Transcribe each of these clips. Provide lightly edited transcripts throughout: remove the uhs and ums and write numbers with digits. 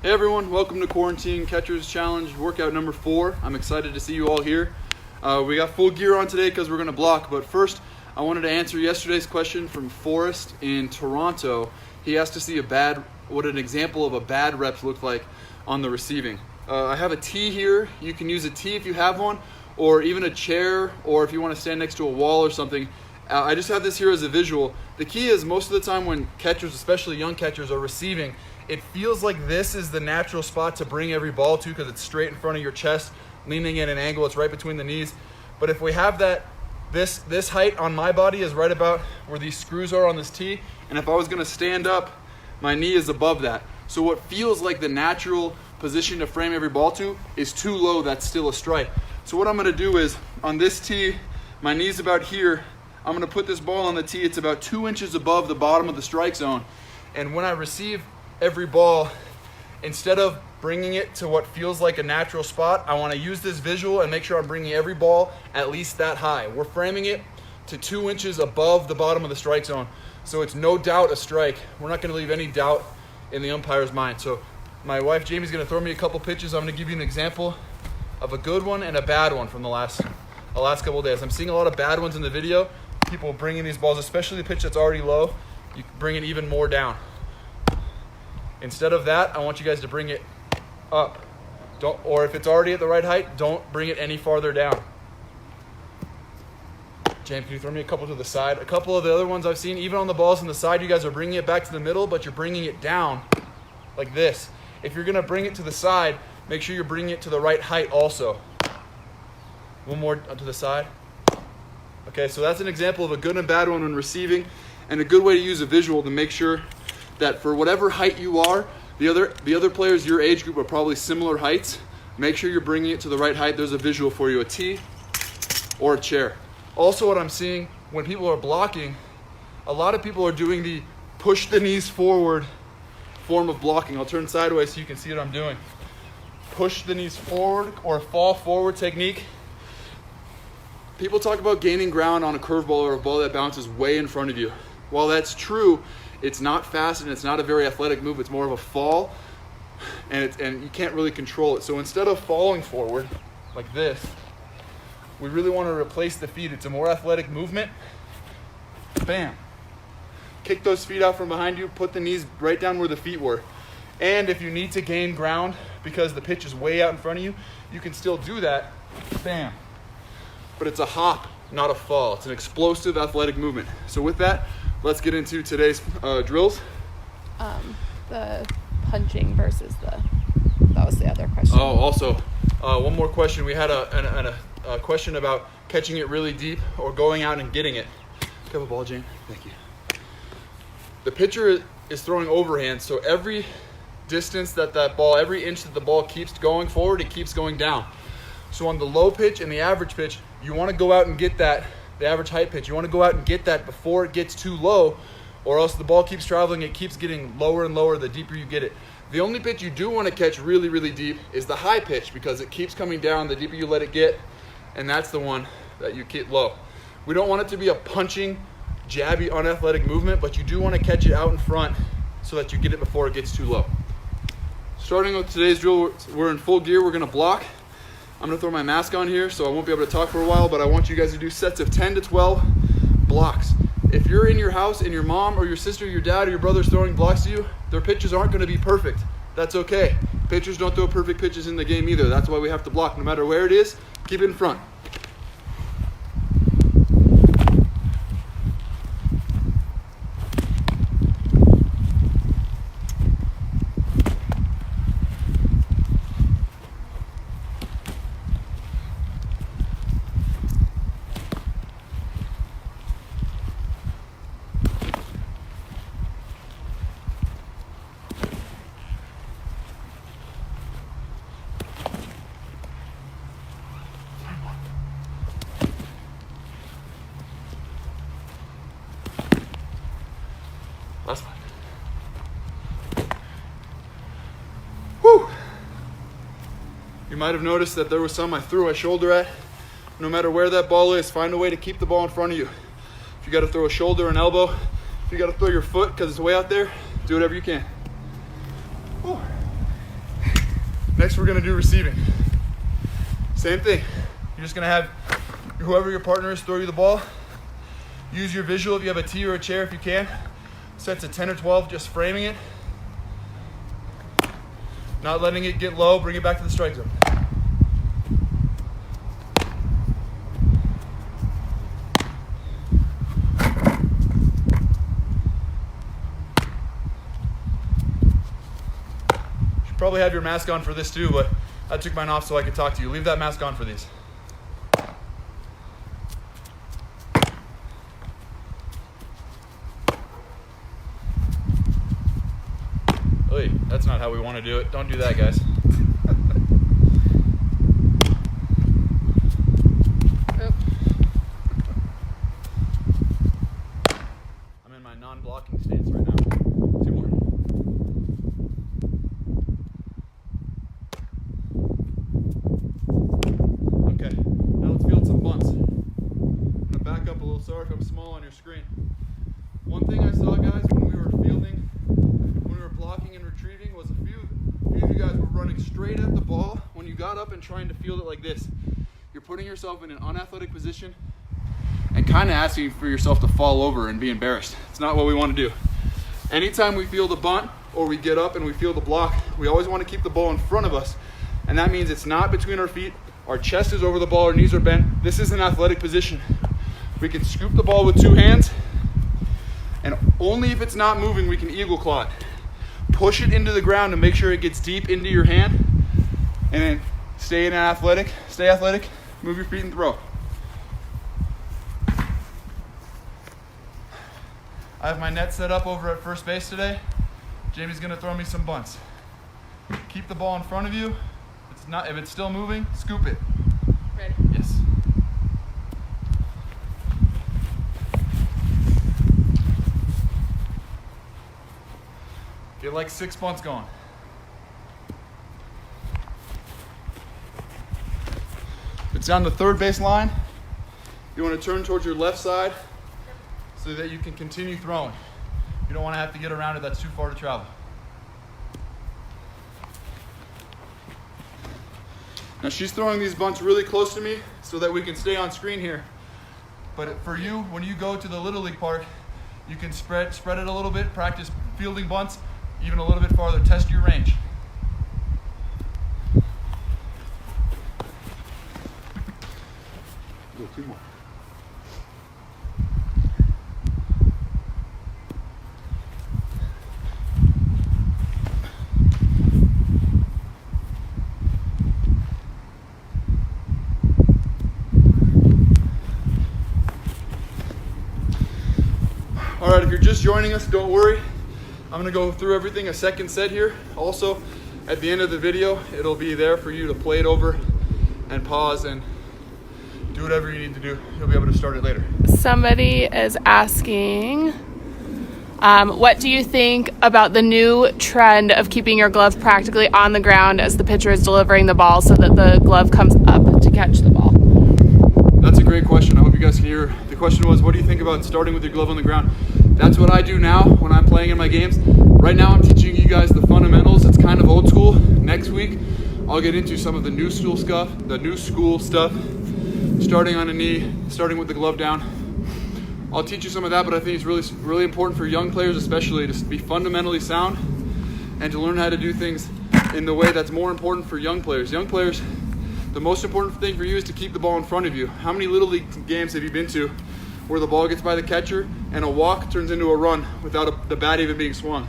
Hey everyone, welcome to Quarantine Catchers Challenge workout number 4. I'm excited to see you all here. We got full gear on today because we're going to block, but first I wanted to answer yesterday's question from Forrest in Toronto. He asked to see what an example of a bad rep looked like on the receiving. I have a tee here. You can use a tee if you have one, or even a chair, or if you want to stand next to a wall or something. I just have this here as a visual. The key is most of the time when catchers, especially young catchers, are receiving, it feels like this is the natural spot to bring every ball to because it's straight in front of your chest, leaning at an angle, it's right between the knees. But if we have that, this height on my body is right about where these screws are on this tee, and if I was gonna stand up, my knee is above that. So what feels like the natural position to frame every ball to is too low, that's still a strike. So what I'm gonna do is, on this tee, my knee's about here, I'm gonna put this ball on the tee, it's about 2 inches above the bottom of the strike zone. And when I receive every ball, instead of bringing it to what feels like a natural spot, I want to use this visual and make sure I'm bringing every ball at least that high. We're framing it to 2 inches above the bottom of the strike zone, so it's no doubt a strike. We're not going to leave any doubt in the umpire's mind. So my wife Jamie's going to throw me a couple pitches. I'm going to give you an example of a good one and a bad one from the last couple of days. I'm seeing a lot of bad ones in the video. People bringing these balls, especially the pitch that's already low, you bring it even more down. Instead of that, I want you guys to bring it up. Or if it's already at the right height, don't bring it any farther down. James, can you throw me a couple to the side? A couple of the other ones I've seen, even on the balls on the side, you guys are bringing it back to the middle, but you're bringing it down like this. If you're gonna bring it to the side, make sure you're bringing it to the right height also. One more to the side. Okay, so that's an example of a good and bad one when receiving, and a good way to use a visual to make sure that for whatever height you are, the other players your age group are probably similar heights. Make sure you're bringing it to the right height. There's a visual for you, a tee or a chair. Also, what I'm seeing when people are blocking, a lot of people are doing the push the knees forward form of blocking. I'll turn sideways so you can see what I'm doing. Push the knees forward or fall forward technique. People talk about gaining ground on a curveball or a ball that bounces way in front of you. While that's true, it's not fast and it's not a very athletic move. It's more of a fall, and you can't really control it. So instead of falling forward like this, we really want to replace the feet. It's a more athletic movement. Bam. Kick those feet out from behind you. Put the knees right down where the feet were. And if you need to gain ground because the pitch is way out in front of you, you can still do that. Bam. But it's a hop, not a fall. It's an explosive athletic movement. So with that, let's get into today's drills. The punching versus that was the other question. Oh, also, one more question. We had a question about catching it really deep or going out and getting it. Have a ball, Jane. Thank you. The pitcher is throwing overhand, so every distance that ball, every inch that the ball keeps going forward, it keeps going down. So on the low pitch and the average pitch, you want to go out and get that. The average height pitch, you want to go out and get that before it gets too low, or else the ball keeps traveling, it keeps getting lower and lower the deeper you get it. The only pitch you do want to catch really, really deep is the high pitch because it keeps coming down the deeper you let it get, and that's the one that you get low. We don't want it to be a punching, jabby, unathletic movement, but you do want to catch it out in front so that you get it before it gets too low. Starting with today's drill, we're in full gear, we're going to block. I'm going to throw my mask on here, so I won't be able to talk for a while, but I want you guys to do sets of 10 to 12 blocks. If you're in your house and your mom or your sister, your dad, or your brother's throwing blocks to you, their pitches aren't going to be perfect. That's okay. Pitchers don't throw perfect pitches in the game either. That's why we have to block. No matter where it is, keep it in front. Last one. Whew. You might have noticed that there was some I threw my shoulder at. No matter where that ball is, find a way to keep the ball in front of you. If you got to throw a shoulder, an elbow, if you got to throw your foot because it's way out there, do whatever you can. Whew. Next, we're gonna do receiving. Same thing. You're just gonna have whoever your partner is throw you the ball. Use your visual if you have a tee or a chair if you can. Sets a 10 or 12, just framing it. Not letting it get low, bring it back to the strike zone. Should probably have your mask on for this too, but I took mine off so I could talk to you. Leave that mask on for these. Oy, that's not how we want to do it. Don't do that, guys. I'm in my non-blocking stance right now. 2 more. Okay, now let's field some bunts. I'm gonna back up a little. Sorry if I'm small on your screen. One thing I saw, guys, when we were fielding, when we were blocking and retrieving, was a few of you guys were running straight at the ball. When you got up and trying to field it like this, you're putting yourself in an unathletic position and kind of asking for yourself to fall over and be embarrassed. It's not what we want to do. Anytime we field a bunt or we get up and we field a block, we always want to keep the ball in front of us. And that means it's not between our feet, our chest is over the ball, our knees are bent. This is an athletic position. We can scoop the ball with 2 hands, and only if it's not moving we can eagle claw it. Push it into the ground to make sure it gets deep into your hand, and then stay athletic, move your feet and throw. I have my net set up over at first base today. Jamie's gonna throw me some bunts. Keep the ball in front of you. If it's still moving, scoop it. Ready? Yes. Get like 6 bunts going. It's down the third base line. You want to turn towards your left side so that you can continue throwing. You don't want to have to get around it. That's too far to travel. Now she's throwing these bunts really close to me so that we can stay on screen here. But for you, when you go to the Little League park, you can spread it a little bit, practice fielding bunts even a little bit farther, test your range. Go 2 more. All right, if you're just joining us, don't worry. I'm gonna go through everything a second set here. Also, at the end of the video, it'll be there for you to play it over and pause and do whatever you need to do. You'll be able to start it later. Somebody is asking, what do you think about the new trend of keeping your glove practically on the ground as the pitcher is delivering the ball so that the glove comes up to catch the ball? That's a great question. I hope you guys can hear. The question was, what do you think about starting with your glove on the ground? That's what I do now when I'm playing in my games. Right now I'm teaching you guys the fundamentals. It's kind of old school. Next week, I'll get into some of the new school stuff, starting on a knee, starting with the glove down. I'll teach you some of that, but I think it's really important for young players especially to be fundamentally sound and to learn how to do things in the way that's more important for young players. Young players, the most important thing for you is to keep the ball in front of you. How many Little League games have you been to where the ball gets by the catcher and a walk turns into a run without the bat even being swung?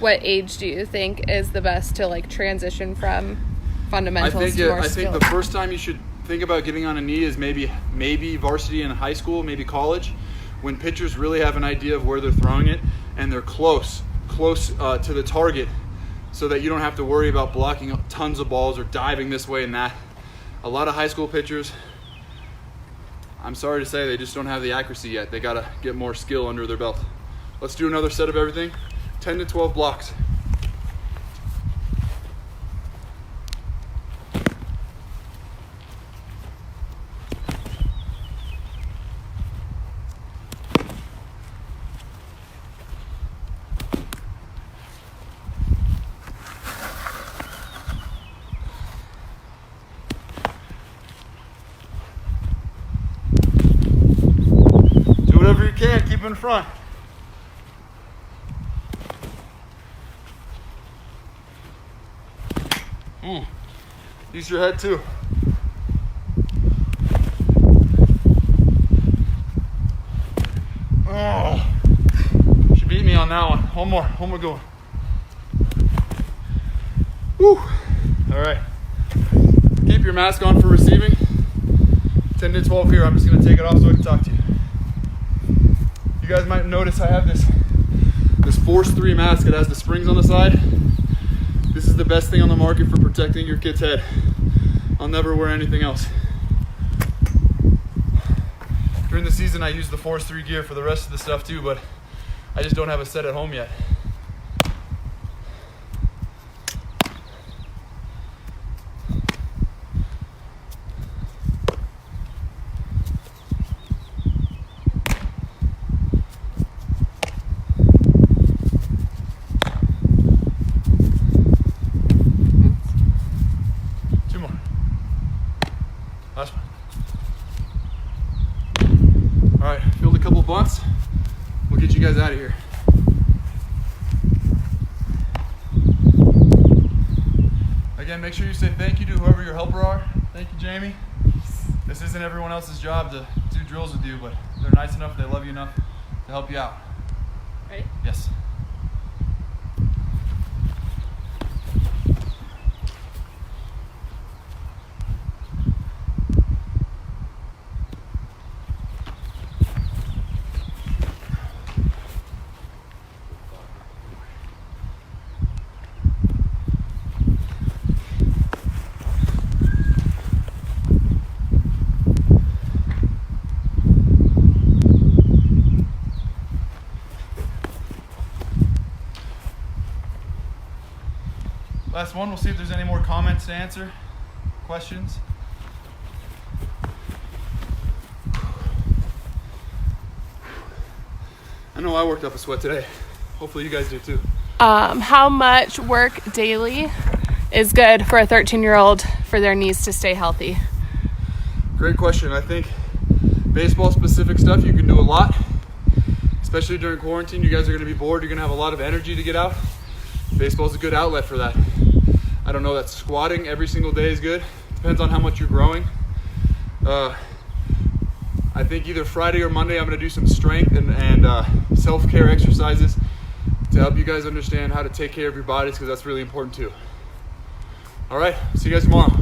What age do you think is the best to transition from fundamentals to more I skill? think the first time you should think about getting on a knee is maybe varsity in high school, maybe college, when pitchers really have an idea of where they're throwing it and they're close to the target, so that you don't have to worry about blocking tons of balls or diving this way and that. A lot of high school pitchers, I'm sorry to say, they just don't have the accuracy yet. They gotta get more skill under their belt. Let's do another set of everything. 10 to 12 blocks. in front. Use your head too. Oh, she beat me on that one. One more going. Woo. All right. Keep your mask on for receiving. 10 to 12 here. I'm just gonna take it off so I can talk to you. You guys might notice I have this Force 3 mask. It has the springs on the side. This is the best thing on the market for protecting your kid's head. I'll never wear anything else. During the season, I use the Force 3 gear for the rest of the stuff too, but I just don't have a set at home yet. Last one. All right, field a couple bunts. We'll get you guys out of here. Again, make sure you say thank you to whoever your helper are. Thank you, Jamie. This isn't everyone else's job to do drills with you, but they're nice enough, they love you enough to help you out. Ready? Yes. Last one, we'll see if there's any more comments to answer, questions. I know I worked up a sweat today. Hopefully you guys did too. How much work daily is good for a 13-year-old for their knees to stay healthy? Great question. I think baseball specific stuff, you can do a lot, especially during quarantine. You guys are going to be bored. You're going to have a lot of energy to get out. Baseball's a good outlet for that. I don't know that squatting every single day is good. Depends on how much you're growing. I think either Friday or Monday I'm going to do some strength and self-care exercises to help you guys understand how to take care of your bodies, because that's really important too. All right, see you guys tomorrow.